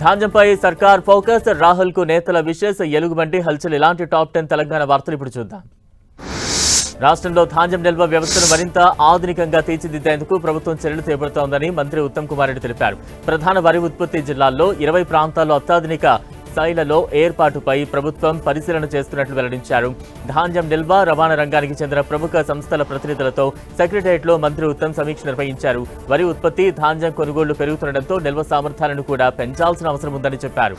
ధాన్యంపై సర్కార్ ఫోకస్, రాహుల్ కు నేతల విశేష ఎలుగుబంటి హల్చల్. ఇలాంటి టాప్ 10 తెలంగాణ వార్తలు ఇప్పుడు చూద్దాం. రాష్ట్రంలో ధాన్యం నిల్వ వ్యవస్థను మరింత ఆధునికంగా తీర్చిదిద్దేందుకు ప్రభుత్వం చర్యలు చేపడుతోందని మంత్రి ఉత్తమ్ కుమార్ రెడ్డి తెలిపారు. ప్రధాన వరి ఉత్పత్తి జిల్లాల్లో 20 ప్రాంతాల్లో అత్యాధునిక స్థాయిలలో ఏర్పాటుపై ప్రభుత్వం పరిశీలన చేస్తున్నట్లు వెల్లడించారు. ధాన్యం నిల్వ, రవాణా రంగానికి చెందిన ప్రముఖ సంస్థల ప్రతినిధులతో సెక్రటేరియట్లో మంత్రి ఉత్తమ్ సమీక్ష నిర్వహించారు. వరి ఉత్పత్తి, ధాన్యం కొనుగోళ్లు పెరుగుతుండటంతో నిల్వ సామర్థ్యాలను కూడా పెంచాల్సిన అవసరం ఉందని చెప్పారు.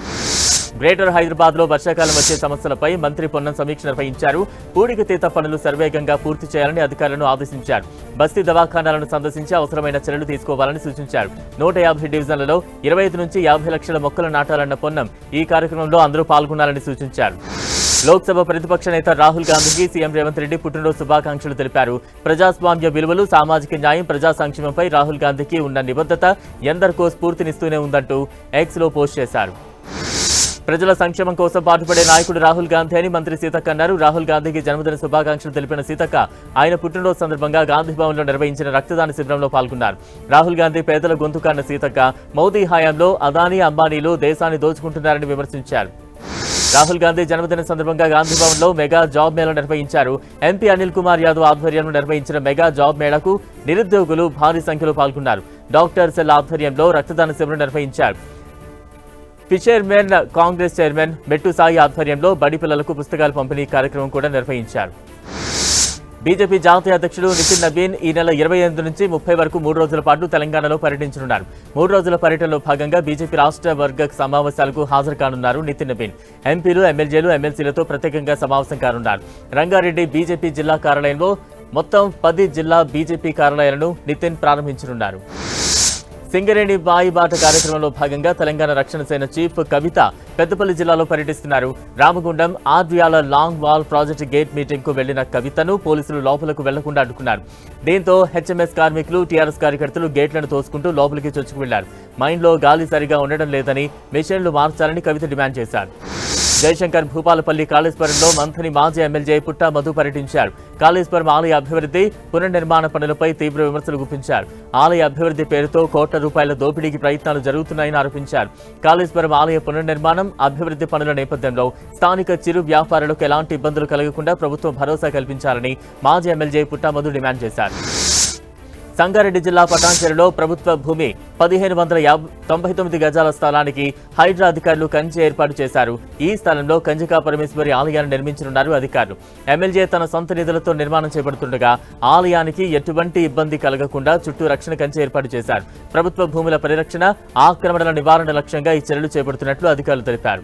గ్రేటర్ హైదరాబాద్ లో వర్షాకాలం వచ్చే సమస్యలపై మంత్రి పొన్నం సమీక్ష నిర్వహించారు. పూడికతీత పనులు శరవేగంగా పూర్తి చేయాలని అధికారులను ఆదేశించారు. బస్తీ దవాఖానాలను సందర్శించి అవసరమైన చర్యలు తీసుకోవాలని సూచించారు. 150 డివిజన్లలో 25 నుంచి 50 లక్షల మొక్కలు నాటాలన్న పొన్నం ఈ కార్యక్రమంలో అందరూ పాల్గొనాలని సూచించారు. లోక్సభ ప్రతిపక్ష నేత రాహుల్ గాంధీకి సీఎం రేవంత్ రెడ్డి పుట్టినరోజు శుభాకాంక్షలు తెలిపారు. ప్రజాస్వామ్య విలువలు, సామాజిక న్యాయం, ప్రజా సంక్షేమంపై రాహుల్ గాంధీకి ఉన్న నిబద్ధత ఎందరికో స్ఫూర్తినిస్తూనే ఉందంటూ ఎక్స్ లో పోస్ట్ చేశారు. ప్రజల సంక్షేమం కోసం పాటుపడే నాయకుడు రాహుల్ గాంధీ అని మంత్రి సీతక్క అన్నారు. రాహుల్ గాంధీకి జన్మదిన శుభాకాంక్షలు తెలిపిన సీతక్క ఆయన పుట్టినరోజు సందర్భంగా గాంధీ భవన్లో నిర్వహించిన రక్తదాన శిబిరంలో పాల్గొన్నారు. రాహుల్ గాంధీ పేదల గొంతుకన్న సీతక్క మోదీ హయాంలో అదానీ, అంబానీలు దేశాన్ని దోచుకుంటున్నారని విమర్శించారు. రాహుల్ గాంధీ జన్మదిన సందర్భంగా గాంధీ భవన్ లో మెగా జాబ్ మేళా నిర్వహించారు. ఎంపీ అనిల్ కుమార్ యాదవ్ ఆధ్వర్యంలో నిర్వహించిన మెగా జాబ్ మేళాకు నిరుద్యోగులు భారీ సంఖ్యలో పాల్గొన్నారు. డాక్టర్ సెల్ ఆధ్వర్యంలో రక్తదాన శిబిరం నిర్వహించారు. ఫిషర్మెన్ కాంగ్రెస్ చైర్మన్ మెట్టు సాయి ఆధ్వర్యంలో బడి పిల్లలకు పుస్తకాల పంపిణీ కార్యక్రమం కూడా నిర్వహించారు. బీజేపీ జాతీయ అధ్యక్షుడు నితిన్ నబీన్ ఈ నెల 28 నుంచి 30 వరకు 3 రోజుల పాటు తెలంగాణలో పర్యటించనున్నారు. 3 రోజుల పర్యటనలో భాగంగా బీజేపీ రాష్ట్ర వర్గ సమావేశాలకు హాజరు కానున్నారు నితిన్ నబీన్. ఎంపీలు, ఎమ్మెల్యేలు, ఎమ్మెల్సీలతో ప్రత్యేకంగా సమావేశం కానున్నారు. రంగారెడ్డి బీజేపీ జిల్లా కార్యాలయంలో మొత్తం 10 జిల్లా బీజేపీ కార్యాలయాలను నితిన్ ప్రారంభించనున్నారు. సింగరేణి బాయిబాట కార్యక్రమంలో భాగంగా తెలంగాణ రక్షణ సేన చీఫ్ కవిత పెద్దపల్లి జిల్లాలో పర్యటిస్తున్నారు. రామగుండం ఆర్డియాల long wall project gate meeting కు వెళ్లిన కవితను పోలీసులు లోపలకు వెళ్లకుండా అడ్డుకున్నారు. దీంతో హెచ్ఎంఎస్ కార్మికులు, టీఆర్ఎస్ కార్యకర్తలు గేట్లను తోసుకుంటూ లోపలికి చొచ్చుకు వెళ్లారు. మైన్లో గాలి సరిగా ఉండడం లేదని, మిషన్లు మార్చాలని కవిత డిమాండ్ చేశారు. జయశంకర్ భూపాలపల్లి కాళేశ్వరంలో మంథని మాజీ ఎమ్మెల్యే పుట్టా మధు పర్యటించారు. కాళేశ్వరం ఆలయ అభివృద్ధి, పునర్నిర్మాణ పనులపై తీవ్ర విమర్శలు గుప్పించారు. ఆలయ అభివృద్ధి పేరుతో కోట్ల రూపాయల దోపిడీకి ప్రయత్నాలు జరుగుతున్నాయని ఆరోపించారు. కాళేశ్వరం ఆలయ పునర్నిర్మాణం, అభివృద్ధి పనుల నేపథ్యంలో స్థానిక చిరు వ్యాపారులకు ఎలాంటి ఇబ్బందులు కలగకుండా ప్రభుత్వం భరోసా కల్పించాలని మాజీ ఎమ్మెల్యే పుట్టా మధు డిమాండ్ చేశారు. సంగారెడ్డి జిల్లా పటాన్చెరులో ప్రభుత్వ భూమి 1599 గజాల స్థలానికి హైడ్రా అధికారులు కంచె ఏర్పాటు చేశారు. ఈ స్థలంలో కంజికా పరమేశ్వరి ఆలయాన్ని నిర్మించనున్నారు అధికారులు. ఎమ్మెల్యే తన సొంత నిధులతో నిర్మాణం చేపడుతుండగా ఆలయానికి ఎటువంటి ఇబ్బంది కలగకుండా చుట్టూ రక్షణ కంచె ఏర్పాటు చేశారు. ప్రభుత్వ భూముల పరిరక్షణ, ఆక్రమణల నివారణ లక్ష్యంగా ఈ చర్యలు చేపడుతున్నట్లు అధికారులు తెలిపారు.